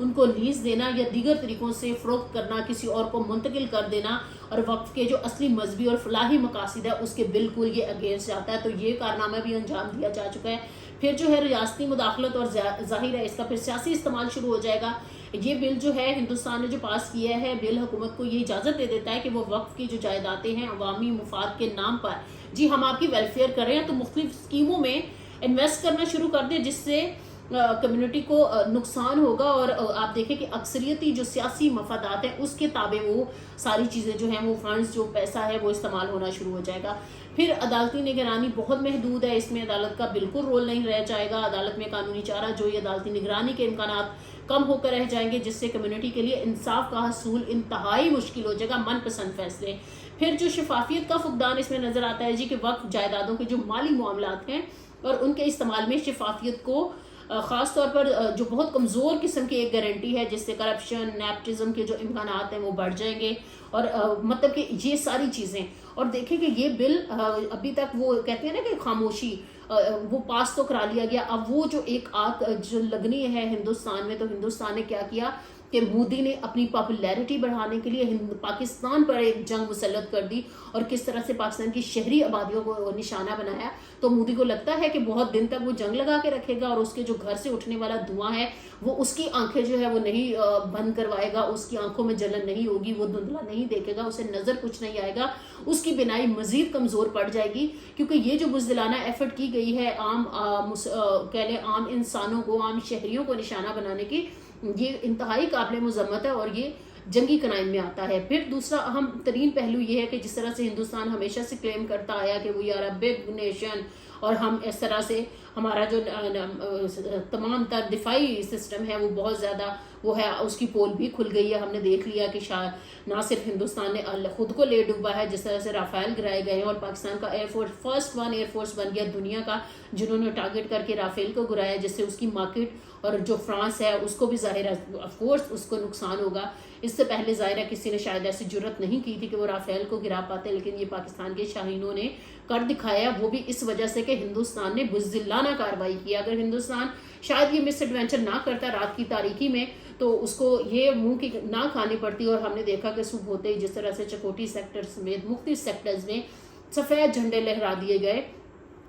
ان کو لیز دینا یا دیگر طریقوں سے فروخت کرنا، کسی اور کو منتقل کر دینا، اور وقف کے جو اصلی مذہبی اور فلاحی مقاصد ہے اس کے بالکل یہ اگینسٹ جاتا ہے. تو یہ کارنامہ بھی انجام دیا جا چکا ہے. پھر جو ہے ریاستی مداخلت، اور ظاہر ہے اس کا پھر سیاسی استعمال شروع ہو جائے گا. یہ بل جو ہے ہندوستان نے جو پاس کیا ہے، بل حکومت کو یہ اجازت دے دیتا ہے کہ وہ وقف کی جو جائیدادیں ہیں عوامی مفاد کے نام پر، جی ہم آپ کی ویلفیئر کر رہے ہیں، تو مختلف اسکیموں میں انویسٹ کرنا شروع کر دیں، جس سے کمیونٹی کو نقصان ہوگا. اور آپ دیکھیں کہ اکثریتی جو سیاسی مفادات ہیں اس کے تابع وہ ساری چیزیں جو ہیں، وہ فنڈز، جو پیسہ ہے وہ استعمال ہونا شروع ہو جائے گا. پھر عدالتی نگرانی بہت محدود ہے، اس میں عدالت کا بالکل رول نہیں رہ جائے گا. عدالت میں قانونی چارہ جوئی، عدالتی نگرانی کے امکانات کم ہو کر رہ جائیں گے، جس سے کمیونٹی کے لیے انصاف کا حصول انتہائی مشکل ہو جائے گا. من پسند فیصلے. پھر جو شفافیت کا فقدان اس میں نظر آتا ہے جی، کہ وقف جائیدادوں کے جو مالی معاملات ہیں اور ان کے استعمال میں شفافیت کو خاص طور پر جو بہت کمزور قسم کی ایک گارنٹی ہے، جس سے کرپشن، نیپٹزم کے جو امکانات ہیں وہ بڑھ جائیں گے. اور مطلب کہ یہ ساری چیزیں. اور دیکھیں کہ یہ بل ابھی تک وہ کہتے ہیں نا کہ خاموشی، وہ پاس تو کرا لیا گیا. اب وہ جو ایک آگ جو لگنی ہے ہندوستان میں، تو ہندوستان نے کیا کیا کہ مودی نے اپنی پاپولیرٹی بڑھانے کے لیے پاکستان پر ایک جنگ مسلط کر دی، اور کس طرح سے پاکستان کی شہری آبادیوں کو نشانہ بنایا. تو مودی کو لگتا ہے کہ بہت دن تک وہ جنگ لگا کے رکھے گا، اور اس کے جو گھر سے اٹھنے والا دھواں ہے وہ اس کی آنکھیں جو ہے وہ نہیں بند کروائے گا، اس کی آنکھوں میں جلن نہیں ہوگی، وہ دھندلا نہیں دیکھے گا، اسے نظر کچھ نہیں آئے گا، اس کی بینائی مزید کمزور پڑ جائے گی. کیونکہ یہ جو بزدلانہ ایفرٹ کی گئی ہے کہہ لیں عام انسانوں کو، عام شہریوں کو نشانہ بنانے کی، یہ انتہائی قابل مذمت ہے، اور یہ جنگی کنائن میں آتا ہے. پھر دوسرا اہم ترین پہلو یہ ہے کہ جس طرح سے ہندوستان ہمیشہ سے کلیم کرتا آیا کہ we are a big nation, اور ہم اس طرح سے ہمارا جو تمام تر دفاعی سسٹم ہے وہ بہت زیادہ وہ ہے، اس کی پول بھی کھل گئی ہے. ہم نے دیکھ لیا کہ نہ صرف ہندوستان نے خود کو لے ڈوبا ہے، جس طرح سے رافیل گرائے گئے ہیں، اور پاکستان کا air force first one air force بن گیا دنیا کا، جنہوں نے ٹارگٹ کر کے رافیل کو گرایا، جس سے اس کی مارکیٹ اور جو فرانس ہے اس کو بھی ظاہر ہے آف کورس اس کو نقصان ہوگا. اس سے پہلے ظاہر ہے کسی نے شاید ایسی جرت نہیں کی تھی کہ وہ رافیل کو گرا پاتے، لیکن یہ پاکستان کے شاہینوں نے کر دکھایا، وہ بھی اس وجہ سے کہ ہندوستان نے بزدلانہ کارروائی کی. اگر ہندوستان شاید یہ مس ایڈونچر نہ کرتا رات کی تاریکی میں، تو اس کو یہ منہ کی نہ کھانی پڑتی. اور ہم نے دیکھا کہ صبح ہوتے ہی جس طرح سے چکوٹی سیکٹر سمیت مختلف سیکٹرز میں سفید جھنڈے لہرا دیے گئے،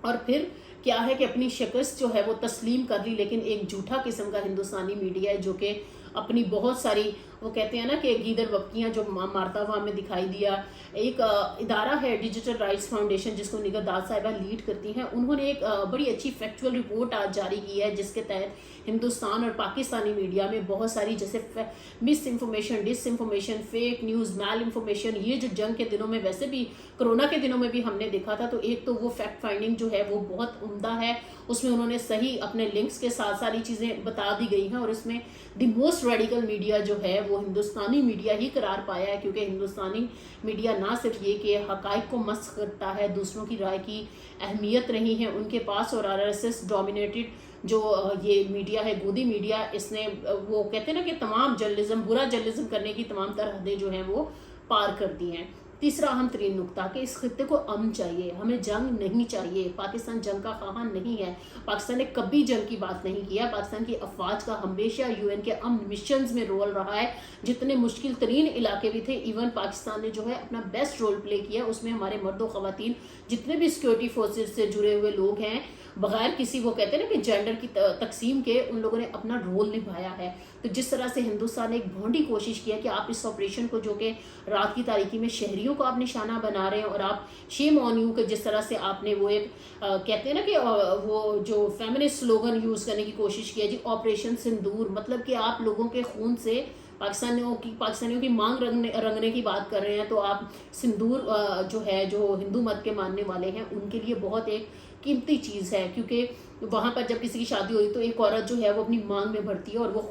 اور پھر کیا ہے کہ اپنی شکست جو ہے وہ تسلیم کر لی. لیکن ایک جھوٹا قسم کا ہندوستانی میڈیا ہے جو کہ اپنی بہت ساری، وہ کہتے ہیں نا کہ گیدڑ وبکیاں جو مارتا ہوا ہمیں دکھائی دیا. ایک ادارہ ہے ڈیجیٹل رائٹس فاؤنڈیشن، جس کو نگر داد صاحبہ لیڈ کرتی ہیں، انہوں نے ایک بڑی اچھی فیکچول رپورٹ آج جاری کی ہے، جس کے تحت ہندوستان اور پاکستانی میڈیا میں بہت ساری جیسے مس انفارمیشن، ڈس انفارمیشن، فیک نیوز، میل انفارمیشن، یہ جو جنگ کے دنوں میں، ویسے بھی کرونا کے دنوں میں بھی ہم نے دیکھا تھا. تو ایک تو وہ فیکٹ فائنڈنگ جو ہے وہ بہت عمدہ ہے، اس میں انہوں نے صحیح اپنے لنکس کے ساتھ ساری چیزیں بتا دی گئی ہیں. اور اس میں دی موسٹ ریڈیکل میڈیا جو ہے وہ ہندوستانی میڈیا ہی قرار پایا ہے، کیونکہ ہندوستانی میڈیا نہ صرف یہ کہ حقائق کو مسخ کرتا ہے، دوسروں کی رائے کی اہمیت نہیں ہے ان کے پاس. اور RSS ڈومینیٹڈ جو یہ میڈیا ہے، گودی میڈیا، اس نے وہ کہتے ہیں نا کہ تمام جرنلزم، برا جرنلزم کرنے کی تمام تر حدیں جو ہیں وہ پار کر دی ہیں. تیسرا اہم ترین نقطہ کہ اس خطے کو امن چاہیے، ہمیں جنگ نہیں چاہیے. پاکستان جنگ کا خواہاں نہیں ہے، پاکستان نے کبھی جنگ کی بات نہیں کیا. پاکستان کی افواج کا ہمیشہ UN کے امن مشنز میں رول رہا ہے، جتنے مشکل ترین علاقے بھی تھے، ایون پاکستان نے جو ہے اپنا بیسٹ رول پلے کیا. اس میں ہمارے مرد و خواتین جتنے بھی سیکورٹی فورسز سے جڑے ہوئے لوگ ہیں، بغیر کسی وہ کہتے ہیں نا کہ جینڈر کی تقسیم کے، ان لوگوں نے اپنا رول نبھایا ہے. تو جس طرح سے ہندوستان نے ایک بھونڈی کوشش کیا کہ آپ اس آپریشن کو، جو کہ رات کی تاریکی میں شہریوں کو آپ نشانہ بنا رہے ہیں، اور آپ شیم آن یو کہ جس طرح سے آپ نے وہ ایک کہتے ہیں نا کہ وہ جو فیمنسٹ سلوگن یوز کرنے کی کوشش کیا جی، آپریشن سندور، مطلب کہ آپ لوگوں کے خون سے پاکستانیوں کی مانگ رنگنے کی بات کر رہے ہیں. تو آپ سندور جو ہے، جو ہندو مت کے ماننے والے ہیں، ان کے لیے بہت ایک قیمتی چیز ہے، کیونکہ وہاں پر جب کسی کی شادی ہوئی تو ایک عورت جو ہے وہ اپنی مانگ میں بھرتی ہے اور وہ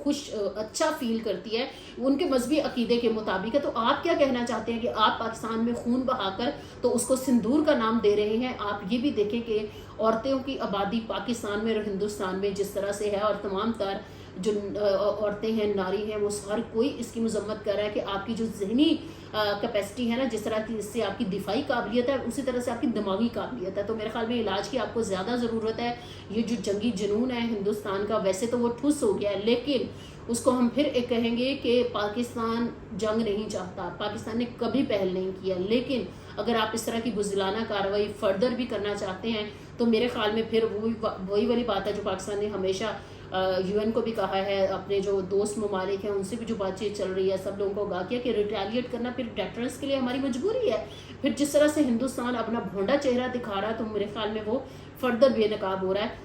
اچھا فیل کرتی ہے، ان کے مذہبی عقیدے کے مطابق ہے. تو آپ کیا کہنا چاہتے ہیں کہ آپ پاکستان میں خون بہا کر تو اس کو سندور کا نام دے رہے ہیں. آپ یہ بھی دیکھیں کہ عورتوں کی آبادی پاکستان میں اور ہندوستان میں جس طرح سے ہے، اور تمام تر جو عورتیں ہیں، ناری ہیں، وہ ہر کوئی اس کی مذمت کر رہا ہے کہ آپ کی جو ذہنی کیپیسٹی ہے نا، جس طرح کی اس سے آپ کی دفاعی قابلیت ہے، اسی طرح سے آپ کی دماغی قابلیت ہے. تو میرے خیال میں علاج کی آپ کو زیادہ ضرورت ہے. یہ جو جنگی جنون ہے ہندوستان کا، ویسے تو وہ ٹھس ہو گیا ہے، لیکن اس کو ہم پھر ایک کہیں گے کہ پاکستان جنگ نہیں چاہتا، پاکستان نے کبھی پہل نہیں کیا، لیکن اگر آپ اس طرح کی بزدلانہ کارروائی فردر بھی کرنا چاہتے ہیں تو میرے خیال میں پھر وہی والی بات ہے جو پاکستان نے ہمیشہ یو این کو بھی کہا ہے، اپنے جو دوست ممالک ہیں ان سے بھی جو بات چیت چل رہی ہے، سب لوگوں کو آگاہ کیا کہ ریٹیلیٹ کرنا پھر ڈیٹرنس کے لیے ہماری مجبوری ہے۔ پھر جس طرح سے ہندوستان اپنا بھونڈا چہرہ دکھا رہا ہے تو میرے خیال میں وہ فردر بے نقاب ہو رہا ہے۔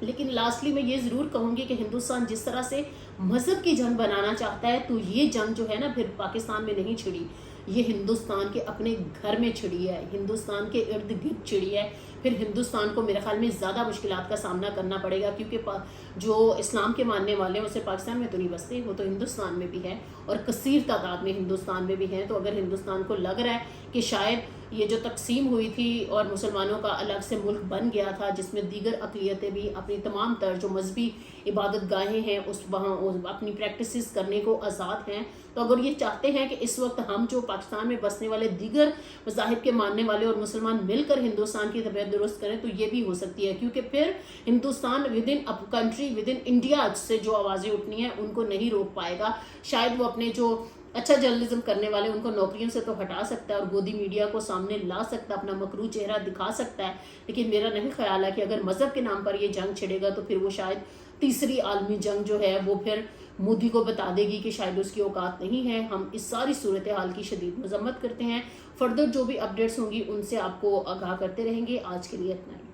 لیکن لاسٹلی میں یہ ضرور کہوں گی کہ ہندوستان جس طرح سے مذہب کی جنگ بنانا چاہتا ہے تو یہ جنگ جو ہے نا پھر پاکستان میں نہیں چھڑی، یہ ہندوستان کے اپنے گھر میں چھڑی ہے، ہندوستان کے ارد گرد چھڑی ہے۔ پھر ہندوستان کو میرے خیال میں زیادہ مشکلات کا سامنا کرنا پڑے گا، کیونکہ جو اسلام کے ماننے والے ہیں اسے پاکستان میں تو نہیں بستے، وہ تو ہندوستان میں بھی ہے اور کثیر تعداد میں ہندوستان میں بھی ہیں۔ تو اگر ہندوستان کو لگ رہا ہے کہ شاید یہ جو تقسیم ہوئی تھی اور مسلمانوں کا الگ سے ملک بن گیا تھا جس میں دیگر اقلیتیں بھی اپنی تمام تر جو مذہبی عبادت گاہیں ہیں اس وہاں اپنی پریکٹسز کرنے کو آزاد ہیں، تو اگر یہ چاہتے ہیں کہ اس وقت ہم جو پاکستان میں بسنے والے دیگر مذاہب کے ماننے والے اور مسلمان مل کر ہندوستان کی طبیعت درست کریں تو یہ بھی ہو سکتی ہے، کیونکہ پھر Hindustan with in country with in India سے جو آوازیں اٹھنی ہیں ان کو نہیں روک پائے گا۔ شاید وہ اپنے جو اچھا جرنلزم کرنے والے ان کو نوکریوں سے تو ہٹا سکتا ہے اور گودی میڈیا کو سامنے لا سکتا ہے، اپنا مکروہ چہرہ دکھا سکتا ہے، لیکن میرا نہیں خیال ہے کہ اگر مذہب کے نام پر یہ جنگ چھڑے گا تو پھر وہ شاید تیسری عالمی جنگ جو ہے وہ پھر مودی کو بتا دے گی کہ شاید اس کی اوقات نہیں ہے۔ ہم اس ساری صورتحال کی شدید مذمت کرتے ہیں، فردر جو بھی اپڈیٹس ہوں گی ان سے آپ کو آگاہ کرتے رہیں گے۔ آج کے لیے اتنا ہی۔